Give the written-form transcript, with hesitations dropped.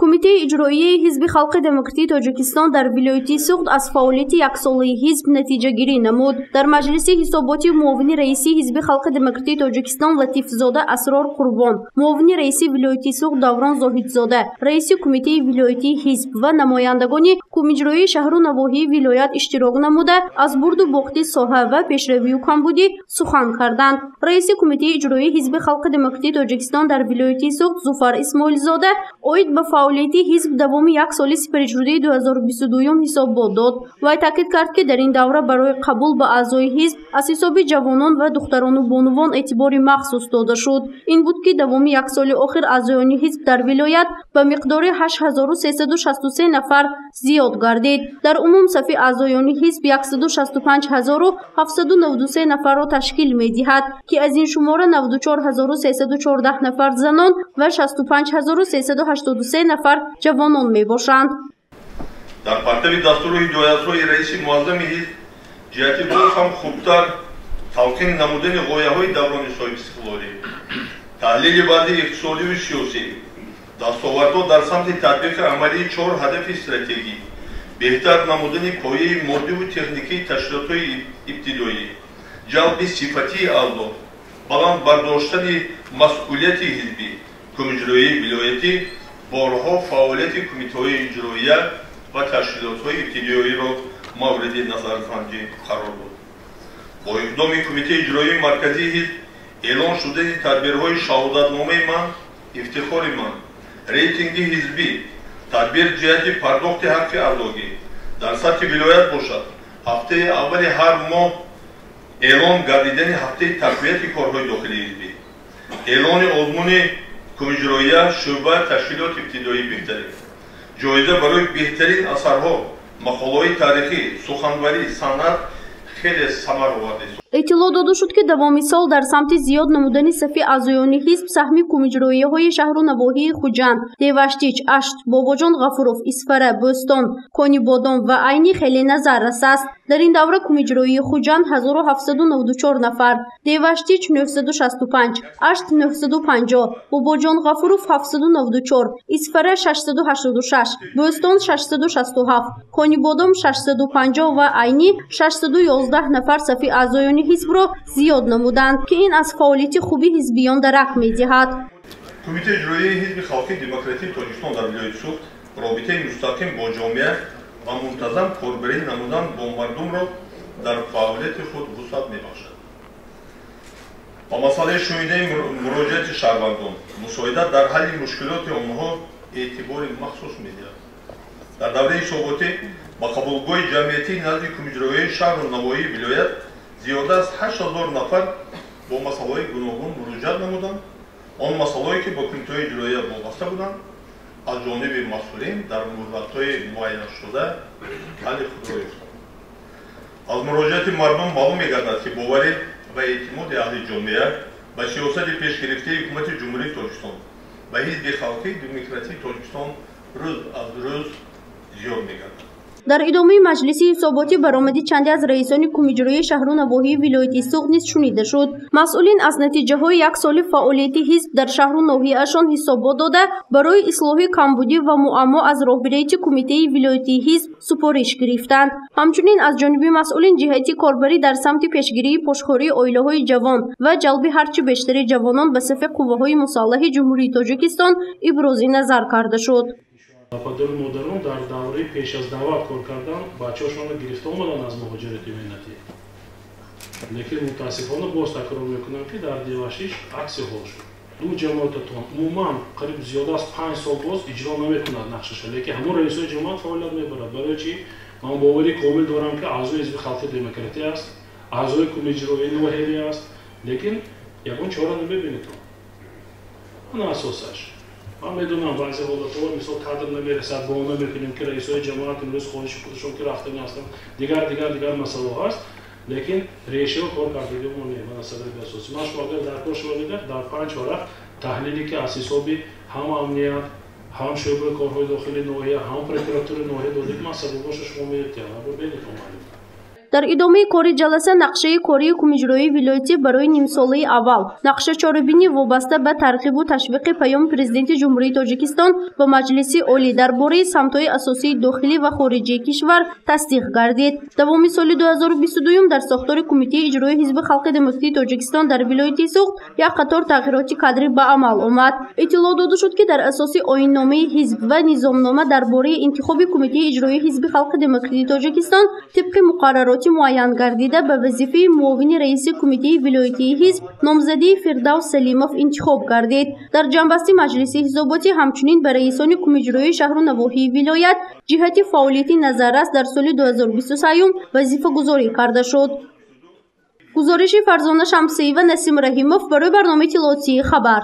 Кумитаи иҷроияи Ҳизби Халқи Демократии Тоҷикистон дар вилояти Суғд аз фаъолияти яксолаи ҳизб натиҷагирӣ намуд. Дар маҷлиси ҳисоботи муовини раиси Ҳизби Халқи Демократии Тоҷикистон Латифзода Асрор Қурбон, муовини раиси вилояти Суғд Даврон Зоҳидзода, раиси кумитаи вилоятии ҳизб ва намояндагони кумиҷроии шаҳру навоҳии вилоят иштирок намуда аз бурду бохти соҳа ва пешравию камбудӣ сухан карданд. Раиси кумитаи иҷроии Ҳизби Халқи Демократии Тоҷикистон дар вилояти Суғд Зуфар Исмоилзода оид ба фаъолияти ҳизб давоми як соли сипариҷрӯдаи 2022 ҳисобот дод. Вай таъкид кард, ки дар ин давра барои қабул ба аъзои ҳизб аз ҳисоби ҷавонон ва духтарону бонувон эътибори махсус дода шуд. Ин буд, ки давоми як соли охир аъзоёни ҳизб дар вилоят ба миқдори 8363 нафар зиёд гардид. Дар умум сафи аъзоёни ҳизб 165793 нафарро ташкил медиҳад, ки аз ин шумора 94314 нафар занон ва 65383 нафар ҷавонон мебошанд. дар партави дастуру ҳидоятҳои раиси муаззами ҳизб ҷиҳати боз ҳам хубтар талқин намудани ғояҳои даврони соҳибистиқлолӣ, таҳлили баъди иқтисодию сиёсӣ, дастовардҳо дар самти татбиқи амалии 4 ҳадафи стратегӣ, беҳтар намудани пояи моддиву техникии ташкилотҳои ибтидоӣ, ҷалби сифатии аъзо, баланд бардоштани масъулияти ҳизбӣ, кумиҷроии вилоятӣ, борҳо фаъолияти кумитаҳои иҷроия ва ташкилотҳои ибтидоиро мавриди назарсанҷӣ қарор дод. Бо иқдоми кумитаи иҷроии марказии ҳизб эълон шудани тадбирҳои шаҳодатномаи ман, ифтихори ман, рейтинги ҳизбӣ, тадбир ҷиҳати пардохти ҳаққи аъзогӣ дар сатҳи вилоят бошад, ҳафтаи аввали ҳар моҳ эълон гардидани ҳафтаи тақвияти корҳои дохилии ҳизбӣ, эълони озмуни кумиҷроия шӯъба ташкилоти ибтидоӣ беҳтарин, ҷоиза барои беҳтарин асарҳо, мақолаҳои таърихӣ, суханбарӣ, санъат хеле самаровар аст. اطلاع داده شد که دوامی سال در سمت زیاد نمودن صفی اعضایان حزب سهمی کمیجرویی‌های شهر و نواحی خوجند، دیوشتیچ، اشت، باباجان غفورов، اسفره، بوستان، کانی بادام و عینی خیلی نظر است. در این دوره کمیجرویی خوجند 1794 نفر، دیوشتیچ 965، اشت 950، باباجان غفورов 794، اسفره 686، بوستان 667، کانی بادام 650 و عینی 611 نفر صفی اعضایان حزب زیاد نمودند که این از فعالیت خوبی حزبیان درک می‌دهد. کمیته اجرایی حزب خالقی دموکراتیک تاجیکستان در ولایت سوخت رابطه مستقیم با جامعه و منتظم کاربری نمودن با مردم را در فعالیت خود وسعت می‌بخشد. با مسئله شنیده مراجعت شهروندان، مساعدت در حل مشکلات آنها اعتبار مخصوص می‌دهد. در دوره حساباتی با قبولگوی جمعیتی نزد کمیته شهر و نواحی ولایت زیاده از 8000 نفر با مسائل گوناگون مراجعت نمودند. آن مسائلی که با کمیته اجرایی وابسته بودند از جانب مسئولین در مدت‌های معین شده حل خود را یافتند. از مراجعت مردم معلوم می‌گردد که باوری و اعتماد اهل جامعه به سیاست پیشگرفته حکومت جمهوری تاجیکستان و حزب خالقی دموکراتیک تاجیکستان روز از روز زیاد می‌گردد. در ادامه مجلسی حساباتی برآمدی چندی از رئیسان کمیجروی شهر و نواحی ولایت سوغد نیز شنیده شد. مسئولین از نتیجه های یک سال فعالیت حزب در شهر و نواحی‌اشان حسابات داده برای اصلاح کمبودی و معما از راهبریت کمیته ولایتی حزب سپارش گرفتند. همچنین از جانب مسئولین جهت کاربری در سمت پیشگیری پشتکاری عائله‌های جوان و جلب هرچه بیشتر جوانان به صف قوه‌های مسلح جمهوری تاجیکستان ابراز نظر کرده شد. پدر و مادران در دوره پیش از دعوت کار کردن بچه‌هاشون رو گرفته اومدن از مهاجرت مهنتی. لیکن متاسفانه باز تکرار میکنم که در دیوشیش عکس حال شد. دو جماعتتون عموما قریب زیاده از 5 سال باز اجرا نمیکنند نقشش، لیکن همون رئیسای جماعت فعالیت میبرند. برای چی؟ من باوری کامل دارم که اعضای حزب خالقی دموکراتی است، اعضای کمیته اجرایی نواحی است، لیکن یگان چهره نمیبینید. اون اساسش من میدونم بعضی حالت‌ها مثلا قدر نمیرسد با اون نمی‌کنیم که رئیسای جماعت امروز خودش خودشون که رفتن هستن دیگر مسئله هست، لیکن ریشه و کارکردگی ما نیست. مسئله اساسی من شما در کار شما دیگر در 5 ورق تحلیلی که از حساب هم امنیت هم شعبه کارهای داخلی نواحی هم پرکراتور نواحی دادیم مسئله باشه شما می‌دید یا ببینید. дар идомаи кори ҷаласа нақшаи кори кумиҷроии вилоятӣ барои нимсолаи аввал, нақшачорабинӣ вобаста ба тарғибу ташвиқи паёми президенти ҷумҳурии Тоҷикистон ба Маҷлиси олӣ дар бораи самтҳои асосии дохилӣ ва хориҷии кишвар тасдиқ гардид. Давоми соли 2022 дар сохтори Кумитаи иҷроии Ҳизби Халқи Демократии Тоҷикистон дар вилояти Суғд як қатор тағйироти кадрӣ ба амал омад. Иттилоъ дода шуд ки дар асоси оинномаи ҳизб ва низомнома дар бораи интихоби Кумитаи иҷроии Ҳизби Халқи Демократии Тоҷикистон тибқи муқаррароти муайян гардида ба вазифаи муовини раиси Кумитаи вилоятии ҳизб номзадии Фирдавс Салимов интихоб гардид. Дар ҷанбасти Маҷлиси ҳисоботӣ ҳамчунин ба раисони кумиҷроии шаҳру навоҳии вилоят ҷиҳати фаъолияти назаррас дар соли 2023 вазифагузорӣ карда шуд. гузориши Фарзона Шамсиева, Насим Раҳимов барои барномаи иттилоотии Хабар.